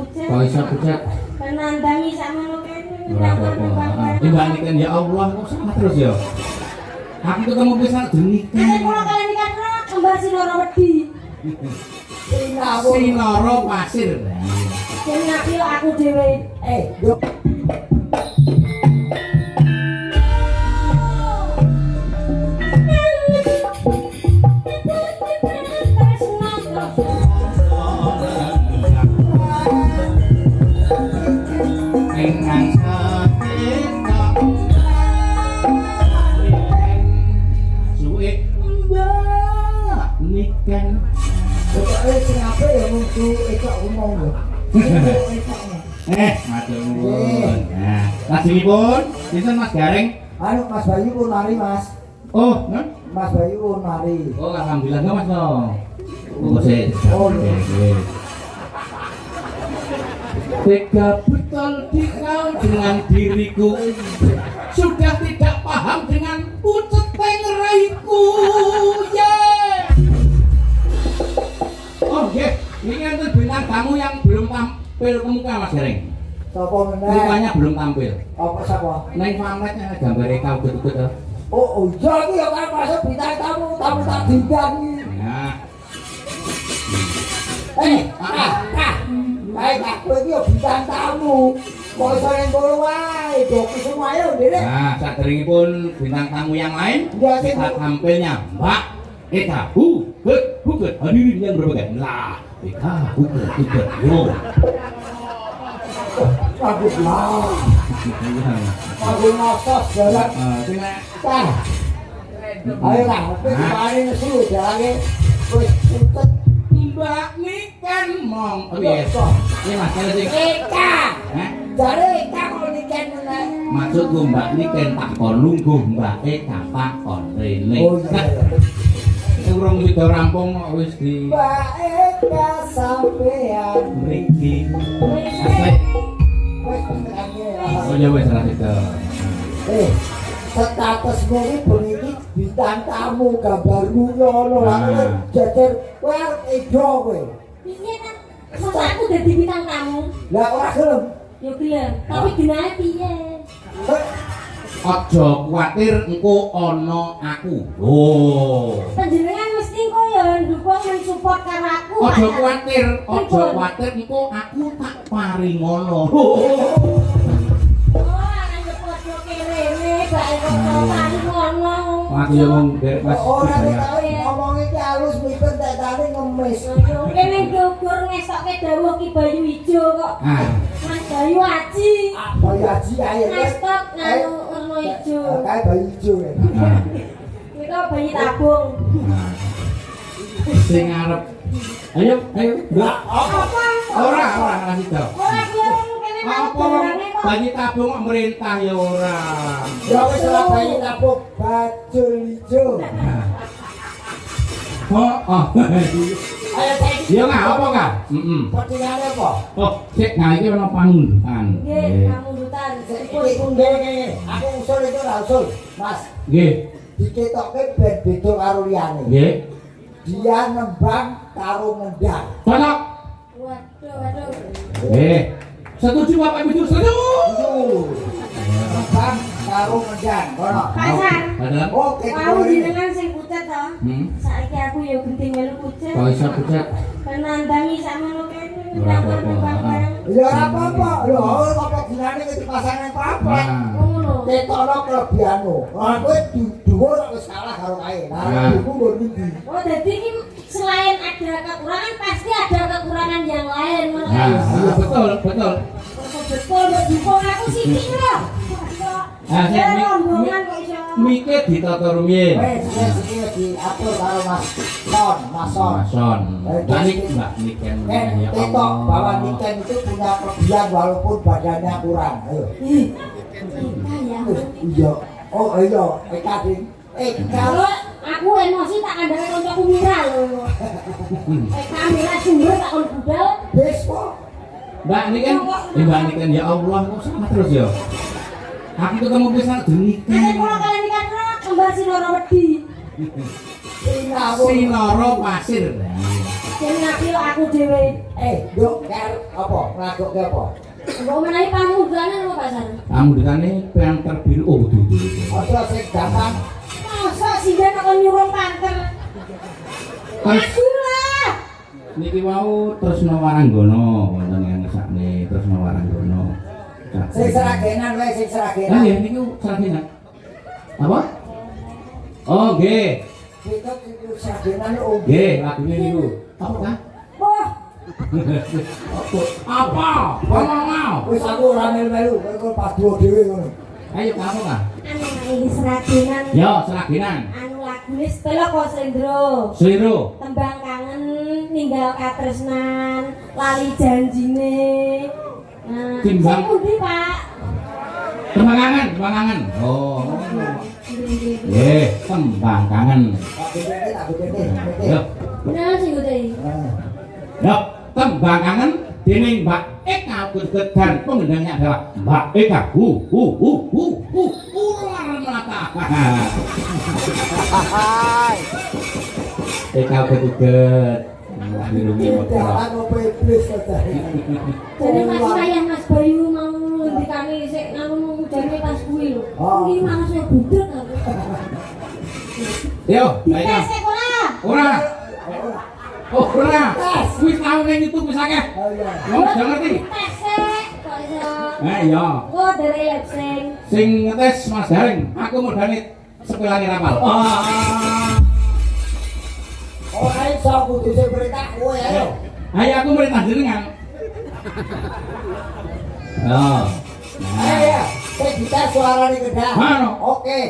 pucet. Kok iso pucet? Ben nandangi sakmono kene. Ora apa-apa. Dibandingkan ya Allah kok sama terus ya. Aku ketemu pisan jenik. Nek kula kalian nikah kembang sinoro wedi. Sinoro pasir. Sing ngapi aku dhewe. Yo. Ingkang setika suwe mbak niken Pokoke sing apik ya mutu ekok ngomong lho. matur nuwun. Nah, lajengipun sinten Mas Gareng? Anu Mas Bayu pun mari Mas. Oh, ngen? Mas Bayu pun mari. Oh, alhamdulillah no Mas no. Oh, sik. Oh, Oke. Tega betul dikau dengan diriku, sudah tidak paham dengan pucet pengeraiku. Oh yeah, ini enten bintang tamu yang belum tampil ke muka Mas Gareng. Sapa meneh? Mukanya belum tampil. Apa sapa? Neng pamretnya gambare kau betul-betul. Oh iya iki ya kan masuk bintang tamu tak diundang iki. Nah, Baik aku iki yo bintang tamu. Kok iso nang kono wae, doki semua ya ndene. nah saderengipun bintang tamu yang lain, Ya, kita sing- tampilnya Mbak Eka Huket hadirin yang berbahagia. Lah, Eka Huket, yo. Bagus lah. Bagus ngosos jalan. Sing nek Tah. Ayo lah, wis mari nesu jalange wis putet. Mbak Niken mong. Piye? Iki Mas kene sing Eka. Hah? Jare Eka kok niken meneh. Maksudku Mbak Niken tak kon lungguh Mbak Eka tak kon rene. Oh iya. Urung sida rampung kok wis di Mbak Eka sampean mriki. Asik. wis tenange. Oh ya wis ra sida. Status iki beniki bintang tamu gambarmu ngono lah jajar kowe edo kowe. Piye kan? Masa aku dadi bintang tamu? Lah ora gelem. Yo gelem, tapi dinae piye? Aja kuwatir engko ana aku. Oh. Panjenengan mesti engko ya ndukung mensupport karo aku. Aja kuwatir engko aku tak paringono. Oh, anak padha kerene, bae kok paling ngono. Aku yo mung derek Mas. Ora tau ngomong iki halus mipet tak tani ngemis. Yo kene gugur ngesokke dawuh Ki Bayu Ijo kok. Mas Bayu Aji. Bayu Haji ae. Ngestok nganu werna ijo. Kae Bayu ijo. Nika bayi tabung. Sing arep. Ayo. Lah Apa? Ora sida. Ora gelem kene mau Apa barane kok. bayi tabung kok merintah ya ora. ya wis ora bayi tabuk bajul ijo. Oh. Ayo saiki. Ya enggak apa enggak? Potingane apa? Oh, sik nah iki ana pangundutan. Nggih, kamundutan. Iki ngene. Aku usul itu ora usul, Mas. Nggih. Diketokke ben beda karo liyane. Nggih. Dia nembang karo ngendang. Cocok. Waduh. Setuju Bapak Ibu setuju? Nembang karo ngendang. Ngono. Pasar. Padahal Oke, Mau jenengan sing pucet to? Hmm. Saiki aku ya genting melu pucet. Kok iso pucet? Ben nandangi sakmono kene. Ora apa-apa. Ya ora apa-apa. Lho, apa gunane iki pasangan apa? Ngono. Ketokno klebianmu. Lah kowe dhuwur wis kalah karo kae. Nah, iku mbok ndi? Oh, jadi ini selain ada kekurangan pasti ada kekurangan yang lain. Nah, betul. Betul, mbok dukung aku sithik lho. Ah, Ya sik, rombongan kok iso. Mike ditata rumiyin. Wes iki diatur karo Mas Son. Mason. Balik Mbak Niken ya Ketok Allah. bahwa Niken itu punya kelebihan walaupun badannya kurang. Ayo. Ya. Iya. Oh iya, Eka Ding. Kalau aku emosi tak kandhane kancaku Mira lho. Kamera sumber tak kon budal. Wis kok. Mbak Niken ya Allah kok sama terus ya. Aku ketemu pisan Nek Niken. kula kalian nikah kembang sinoro wedi. Sinoro pasir. Jadi ngapi aku dhewe. Yuk, ker apa? nglagokke apa? Mbok menawi pamudane lho pasar. Pamudane pengen terbiru oh dudu. Aja sing gampang. Masa sih dia kok nyurung panter. Aku lah. Niki wau Tresna Waranggono wonten ing ngesakne Tresna Waranggono. Sing seragenan wae sing Ah seragenan. ya niku seragenan. Apa? Oh nggih. Kita itu seragenan oh. Nggih, lagune niku. Apa ta? Wah, Apa? Ngomong. Wis aku ora melu-melu, kowe pas duwe dhewe ngono. Ayo kamu ta? anu iki seragenan. Yo seragenan. Anu lagune setelah kok Sendro. Sliro. Tembang kangen ninggal katresnan, lali janjine. Nah, Timbang. sing pundi, Pak? Tembang kangen. Oh. Nggih, tembang kangen. Tak bete, tak bete. Yo. Bener sing pundi. Yo, tembang kangen dening Mbak Eka Gudget dan pengendangnya adalah Mbak Eka. Ular melata. Eka Gudget. Dirungi Tidak motor. apa iblis saja. Jadi Mas Ryan Mas Bayu mau ndikane sik anu jane pas kuwi lho. Oh. Kuwi manusia budek aku. Yo, baik. Dites ora? Ora. Oh, ora. Wis tau ning YouTube wis akeh. Oh iya. Wong gak ngerti. Tes kok iso. Iya. Kok dari sing Sing ngetes Mas Daring, aku modalne sekolahane rapal. Oh iso kudu sing perintah kowe ayo. Ayo aku merintah jenengan. Oh. Ayo ya, sing kita suarane kedah. Mano. Oke.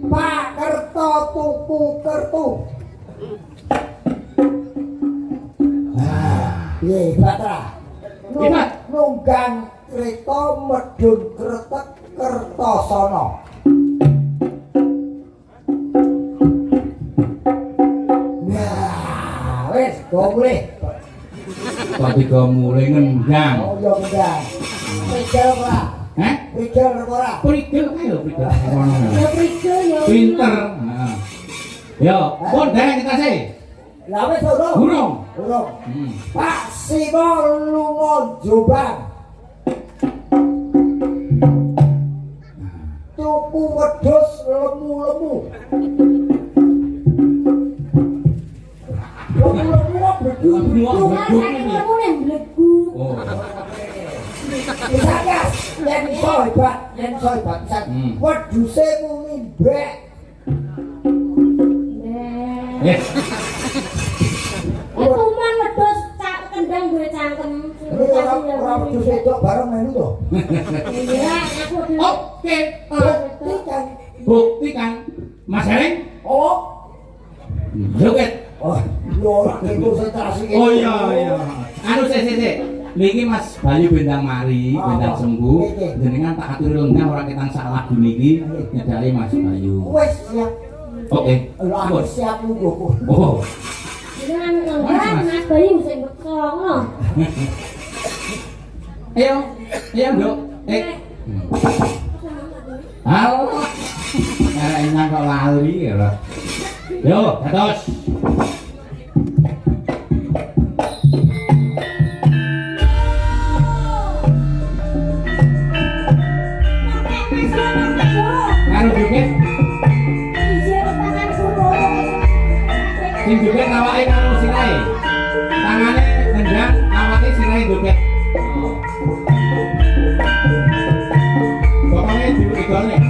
Pak Kerto tuku kertu. Piye, Batra? Hebat. Nunggang kereta medun kretek Kertosono. Nah, wis go mulih. Kok tiga mulai ngendang. Oh, yo ngendang. Prigel ora? Hah? Prigel ora? Prigel ayo prigel. ya prigel ya. Pinter. Heeh. Yo, pun dereng kita sih. Lah wis urung. Burung. Urung. Pak Simo lunga Jombang. Tuku wedhus lemu-lemu. Lemu-lemu kok bedu. Lunga saking lemu ning blegu. Oh. Bisa gas, yen iso hebat, yen iso hebat pisan. Wedhuse mumi mbek. Eh, Aku man wedhus cak kendang duwe cangkem. Ini ora wedhus wedok bareng melu to. Iya, aku dulu. oke. Bukti kan. Bukti kan Mas Daring Oh, joget. oh, yo ora konsentrasi. Oh iya iya. Anu sik. Niki Mas Bayu Bendang Mari, Bendang Sembuh. Jenengan tak aturi lenggah ora ketang sak lagu niki nyedaki Mas Bayu. Wes siap. Oke. Lah Bos. siap nunggu. Oh. Jangan ngelak Mas Bayu sing bekong. Ayo, Nduk. Halo. Enak kok lali ya. Yo, dados. Karo joget, sing joget awake karo sirahe. Tangane nendang, awake sirahe joget. Pokoknya diulik-ulik.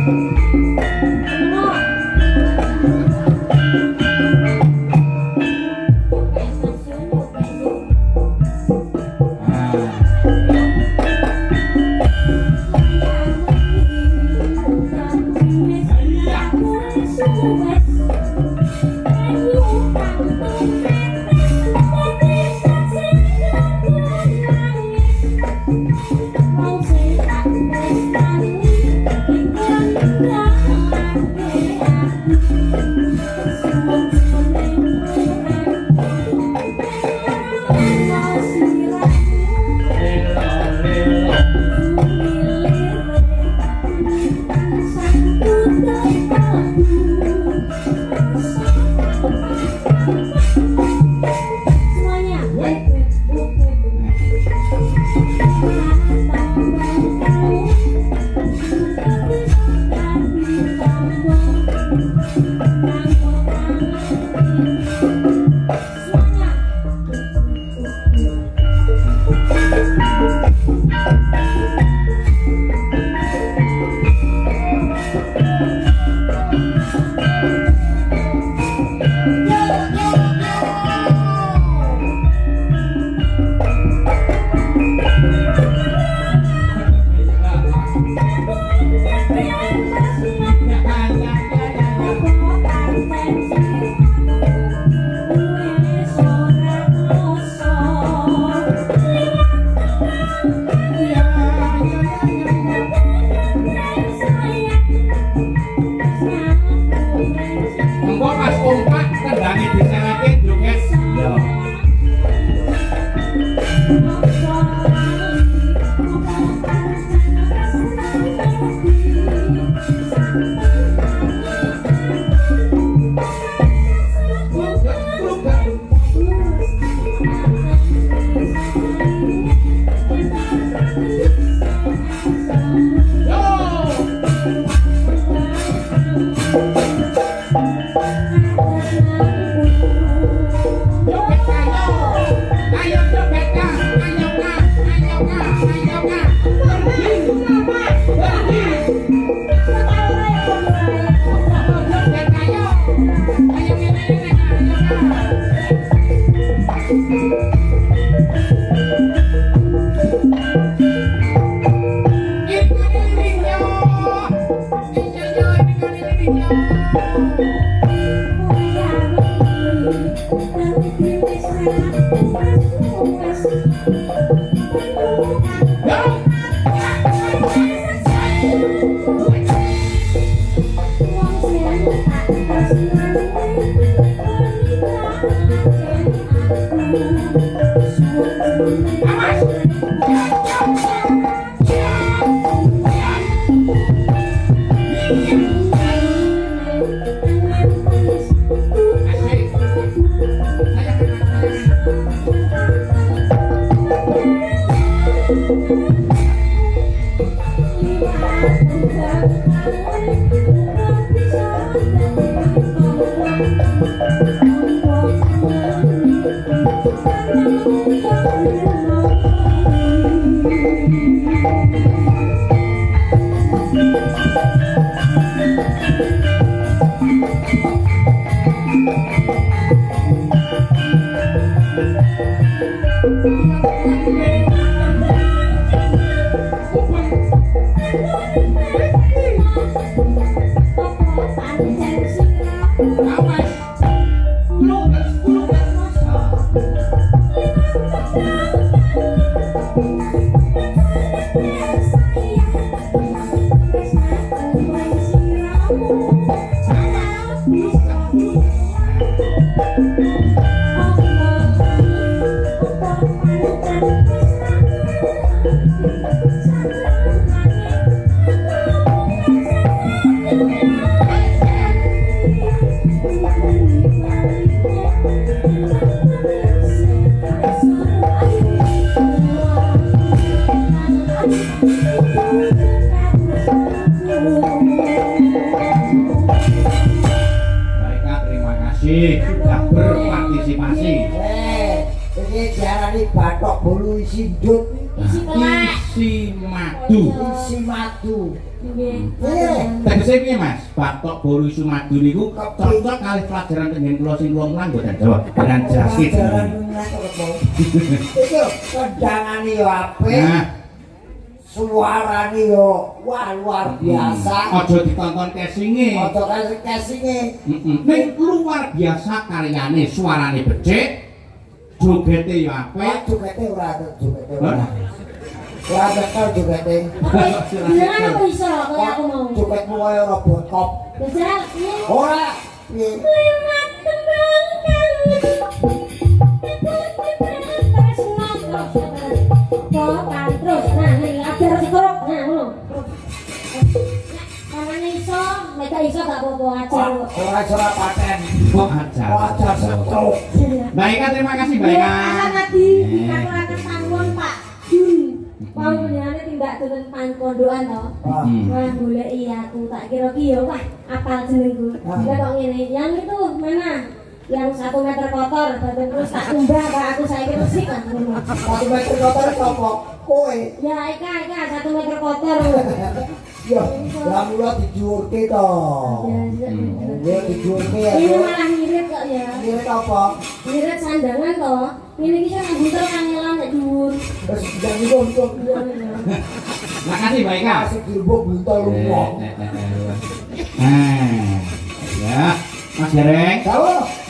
Baiklah, terima kasih sudah berpartisipasi. Ini diarani batok bolu isi ndut, Isi telek. Isi madu. isi madu. Nggih. Tegese piye Mas? Batok bolu isu madu niku cocok kali pelajaran tengen kula sing kula mulang mboten jawab. Dengan jelas iki. Iki kendangane yo apik. Nah, Suarane yo wah luar biasa. aja ditonton casinge. Ojo kasinge. Ning luar biasa karyane, suarane becik. Jogete yo apik. Jogete ora jogete ora. Ora bekel jogete. Jenengan apa iso kaya aku mau. Jogetmu kaya ora botop. Jajal piye? Ora. Piye? Lewat tembang terus nah nih ajar sekrok nah ngono. Namanya iso, mereka iso gak apa-apa ajar. Ora iso ora paten. Kok aja. Ajar setruk. Baiklah, terima kasih baiklah. Asal tadi katuraken panggon Pak Jun. Mau menjane tindak turun pangkondoan to. Wah goleki aku tak kira ki yo wah apal jenengku. Lah kok ngene, yang itu mana? Yang 1 meter kotor, badan terus tak tumbah Pak aku saiki resik kan ngono. 1 meter kotor sapa? Kowe. Ya Ika 1 meter kotor. Ya, lah mula dijuurke to. Ya dijuurke ya. Ini malah ngirit kok ya. Ngirit apa? Ngirit sandangan to. Ini ki kan buntel kangelan nek dhuwur. Terus jangan digontok. Makasih baiklah. Kasih dilbok buntel lunga. Nah, ya, Mas Gareng. Tahu?